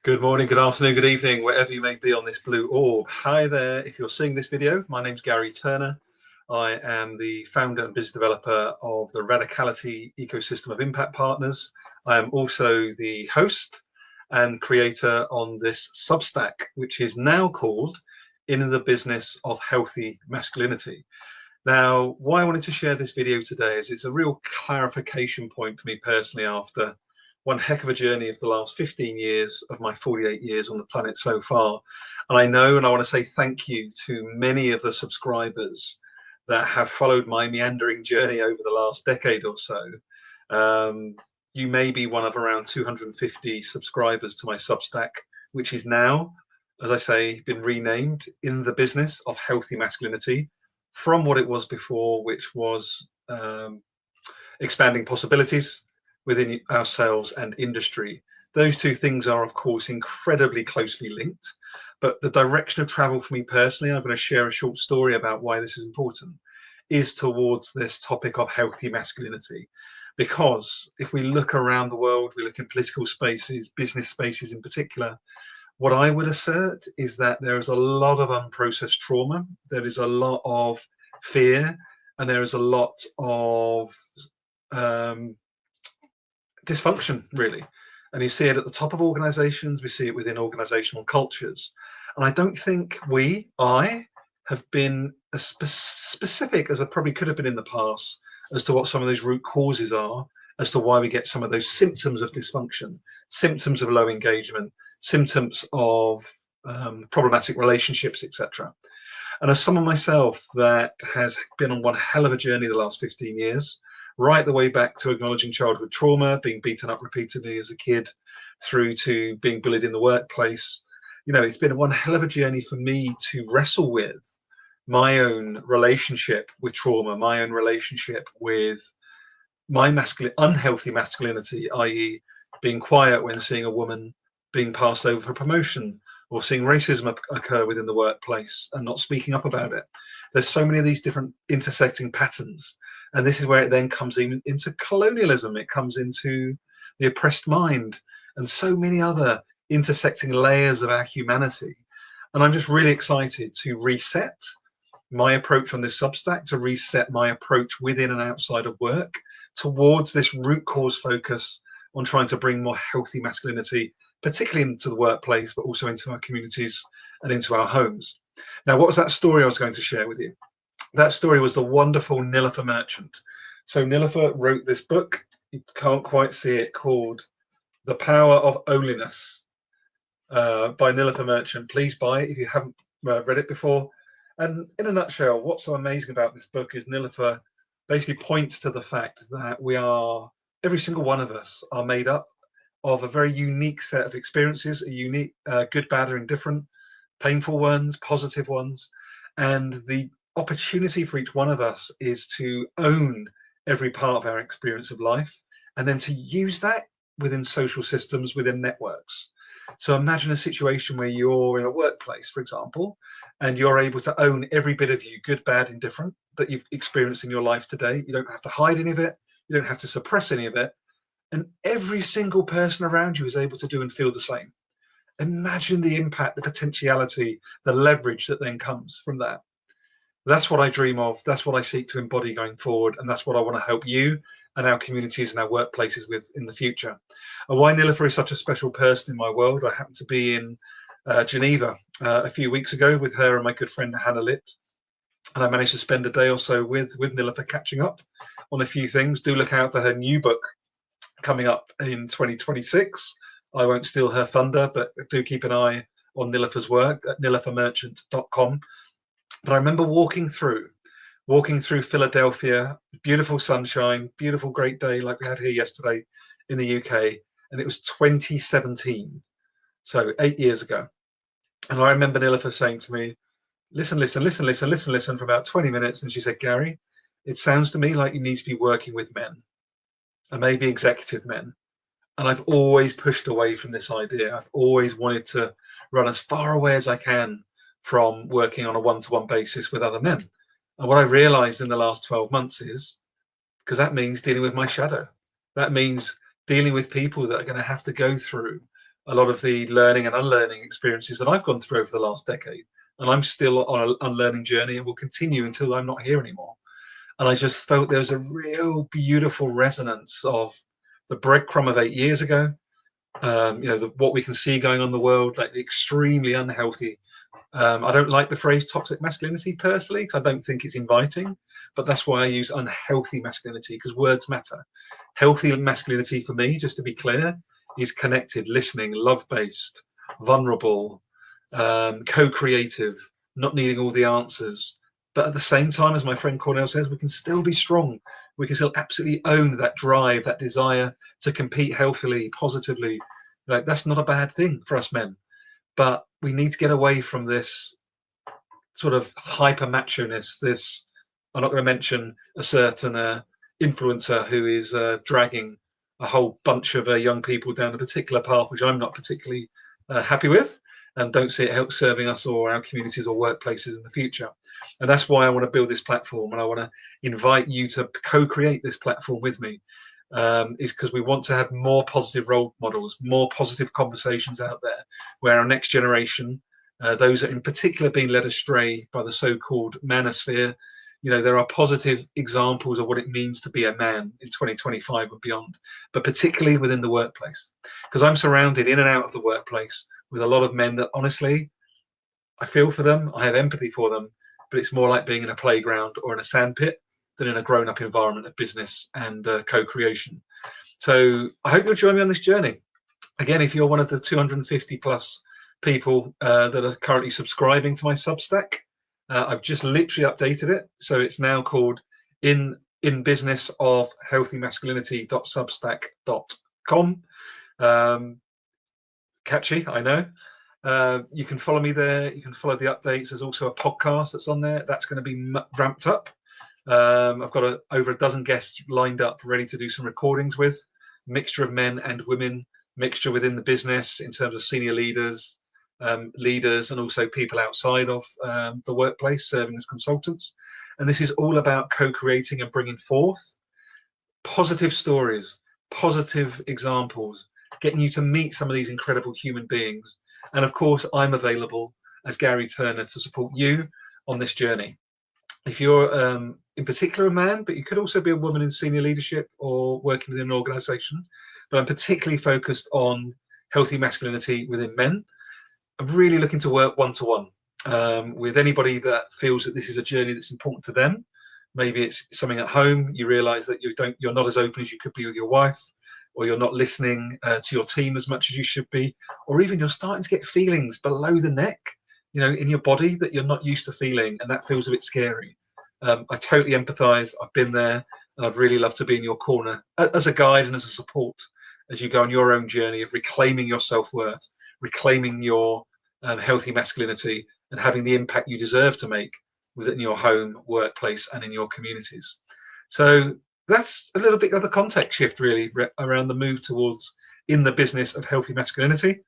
Good morning, good afternoon, good evening, wherever you may be on this blue orb. Hi there. If you're seeing this video, my name's Garry.Turner. I am the founder and business developer of the Radicality ecosystem of impact partners. I am also the host and creator on this Substack, which is now called In the Business of Healthy Masculinity. Now, why I wanted to share this video today is it's a real clarification point for me personally after one heck of a journey of the last 15 years of my 48 years on the planet so far. And I know, and I want to say thank you to many of the subscribers that have followed my meandering journey over the last decade or so. You may be one of around 250 subscribers to my Substack, which is now, as I say, been renamed In the Business of Healthy Masculinity, from what it was before, which was expanding possibilities within ourselves and industry. Those two things are, of course, incredibly closely linked, but the direction of travel for me personally, I'm going to share a short story about why this is important, is towards this topic of healthy masculinity. Because if we look around the world, we look in political spaces, business spaces in particular, what I would assert is that there is a lot of unprocessed trauma, there is a lot of fear, and there is a lot of dysfunction, really. And you see it at the top of organizations, we see it within organizational cultures. And I don't think I have been as specific as I probably could have been in the past as to what some of those root causes are, as to why we get some of those symptoms of dysfunction, symptoms of low engagement, symptoms of problematic relationships, etc. And as someone myself that has been on one hell of a journey the last 15 years, right the way back to acknowledging childhood trauma, being beaten up repeatedly as a kid, through to being bullied in the workplace. You know, it's been one hell of a journey for me to wrestle with my own relationship with trauma, my own relationship with my unhealthy masculinity, i.e. being quiet when seeing a woman being passed over for promotion, or seeing racism occur within the workplace and not speaking up about it. There's so many of these different intersecting patterns. And this is where it then comes into colonialism. It comes into the oppressed mind and so many other intersecting layers of our humanity. And I'm just really excited to reset my approach on this Substack, to reset my approach within and outside of work towards this root cause focus on trying to bring more healthy masculinity, particularly into the workplace, but also into our communities and into our homes. Now, what was that story I was going to share with you? That story was the wonderful Nilofer Merchant. So Nilofer wrote this book, you can't quite see it, called The Power of Onlyness by Nilofer Merchant. Please buy it if you haven't read it before. And in a nutshell, what's so amazing about this book is Nilofer basically points to the fact that every single one of us are made up of a very unique set of experiences, a unique good, bad, or indifferent, painful ones, positive ones. And the opportunity for each one of us is to own every part of our experience of life, and then to use that within social systems, within networks. So imagine a situation where you're in a workplace, for example, and you're able to own every bit of you, good, bad, indifferent, that you've experienced in your life today. You don't have to hide any of it. You don't have to suppress any of it. And every single person around you is able to do and feel the same. Imagine the impact, the potentiality, the leverage that then comes from that. That's what I dream of. That's what I seek to embody going forward. And that's what I want to help you and our communities and our workplaces with in the future. And why Nilofer is such a special person in my world, I happened to be in Geneva a few weeks ago with her and my good friend Hannah Litt. And I managed to spend a day or so with Nilofer catching up on a few things. Do look out for her new book coming up in 2026. I won't steal her thunder, but do keep an eye on Nilofer's work at nilofermerchant.com. But I remember walking through Philadelphia, beautiful sunshine, beautiful, great day like we had here yesterday in the UK. And it was 2017, so 8 years ago. And I remember Nilofer saying to me, listen for about 20 minutes. And she said, Garry, it sounds to me like you need to be working with men, and maybe executive men. And I've always pushed away from this idea. I've always wanted to run as far away as I can from working on a one-to-one basis with other men. And what I realized in the last 12 months is, because that means dealing with my shadow. That means dealing with people that are going to have to go through a lot of the learning and unlearning experiences that I've gone through over the last decade. And I'm still on an unlearning journey and will continue until I'm not here anymore. And I just felt there's a real beautiful resonance of the breadcrumb of 8 years ago, what we can see going on in the world, like the extremely unhealthy. I don't like the phrase toxic masculinity personally, because I don't think it's inviting, but that's why I use unhealthy masculinity, because words matter. Healthy masculinity for me, just to be clear, is connected, listening, love-based, vulnerable, co-creative, not needing all the answers. But at the same time, as my friend Cornell says, we can still be strong. We can still absolutely own that drive, that desire to compete healthily, positively. Like, that's not a bad thing for us men. But we need to get away from this sort of hyper macho-ness. I'm not going to mention a certain influencer who is dragging a whole bunch of young people down a particular path, which I'm not particularly happy with, and don't see it help serving us or our communities or workplaces in the future. And that's why I want to build this platform, and I want to invite you to co-create this platform with me, is because we want to have more positive role models, more positive conversations out there, where our next generation, those that in particular being led astray by the so-called manosphere, there are positive examples of what it means to be a man in 2025 and beyond, but particularly within the workplace. Because I'm surrounded in and out of the workplace with a lot of men that, honestly, I feel for them, I have empathy for them, but it's more like being in a playground or in a sandpit than in a grown-up environment of business and co-creation. So I hope you'll join me on this journey. Again, if you're one of the 250 plus people that are currently subscribing to my Substack, I've just literally updated it. So it's now called in business of healthy masculinity.substack.com. Catchy, I know. You can follow me there. You can follow the updates. There's also a podcast that's on there. That's going to be ramped up. I've got over a dozen guests lined up, ready to do some recordings with. Mixture of men and women, mixture within the business in terms of senior leaders, and also people outside of the workplace serving as consultants. And this is all about co-creating and bringing forth positive stories, positive examples, getting you to meet some of these incredible human beings. And of course, I'm available as Garry Turner to support you on this journey. If you're in particular a man, but you could also be a woman in senior leadership or working within an organization, but I'm particularly focused on healthy masculinity within men. I'm really looking to work one-to-one with anybody that feels that this is a journey that's important for them. Maybe it's something at home, you realize that you're not as open as you could be with your wife, or you're not listening to your team as much as you should be, or even you're starting to get feelings below the neck, in your body that you're not used to feeling, and that feels a bit scary. I totally empathize. I've been there, and I'd really love to be in your corner as a guide and as a support as you go on your own journey of reclaiming your self-worth, reclaiming your healthy masculinity, and having the impact you deserve to make within your home, workplace, and in your communities. So that's a little bit of the context shift, really, around the move towards in the business of healthy masculinity.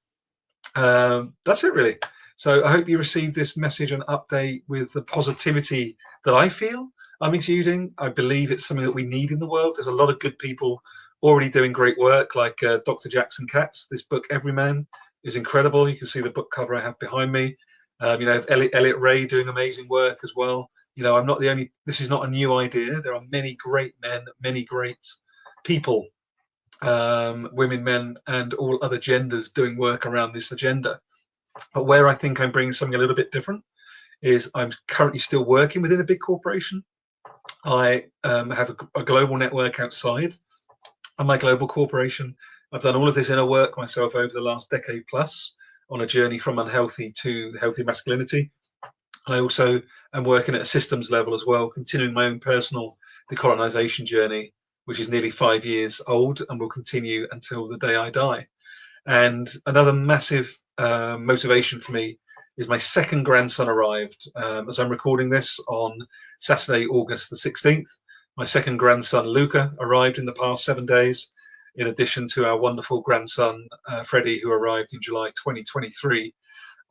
That's it, really. So I hope you received this message and update with the positivity that I feel I'm exuding. I believe it's something that we need in the world. There's a lot of good people already doing great work, like Dr. Jackson Katz. This book, Everyman, is incredible. You can see the book cover I have behind me. Elliot Ray doing amazing work as well. I'm not the only, this is not a new idea. There are many great men, many great people, women, men, and all other genders doing work around this agenda. But where I think I'm bringing something a little bit different is I'm currently still working within a big corporation. I have a global network outside of my global corporation. I've done all of this inner work myself over the last decade plus on a journey from unhealthy to healthy masculinity. I also am working at a systems level as well, continuing my own personal decolonization journey, which is nearly 5 years old and will continue until the day I die. And another massive motivation for me is my second grandson arrived as I'm recording this on Saturday, August the 16th. My second grandson, Luca, arrived in the past 7 days, in addition to our wonderful grandson, Freddie, who arrived in July 2023.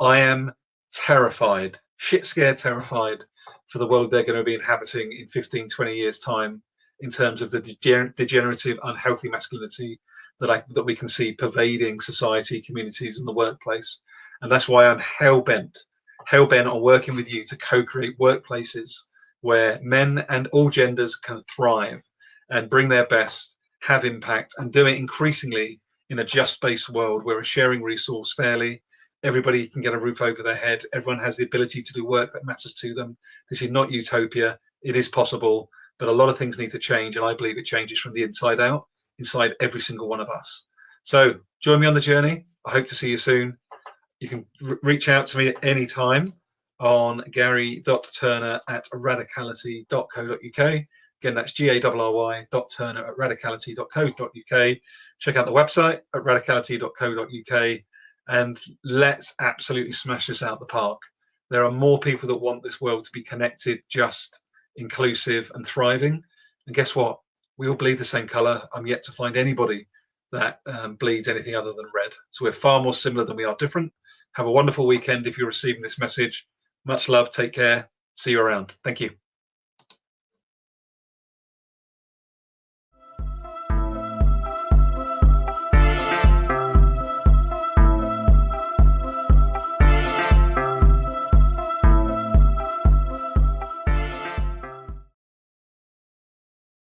I am terrified, shit scared terrified for the world they're going to be inhabiting in 15, 20 years' time. in terms of the degenerative, unhealthy masculinity that we can see pervading society, communities, and the workplace. And that's why I'm hell-bent on working with you to co-create workplaces where men and all genders can thrive and bring their best, have impact, and do it increasingly in a just-based world where we're sharing resource fairly. Everybody can get a roof over their head. Everyone has the ability to do work that matters to them. This is not utopia. It is possible, but a lot of things need to change, and I believe it changes from the inside out, inside every single one of us. So join me on the journey. I hope to see you soon. You can reach out to me at any time on garry.turner@radicality.co.uk. Again, that's garry.turner@radicality.co.uk. Check out the website at radicality.co.uk, and let's absolutely smash this out the park. There are more people that want this world to be connected, just, inclusive, and thriving. And guess what? We all bleed the same color. I'm yet to find anybody that bleeds anything other than red. So we're far more similar than we are different. Have a wonderful weekend if you're receiving this message. Much love. Take care. See you around. Thank you.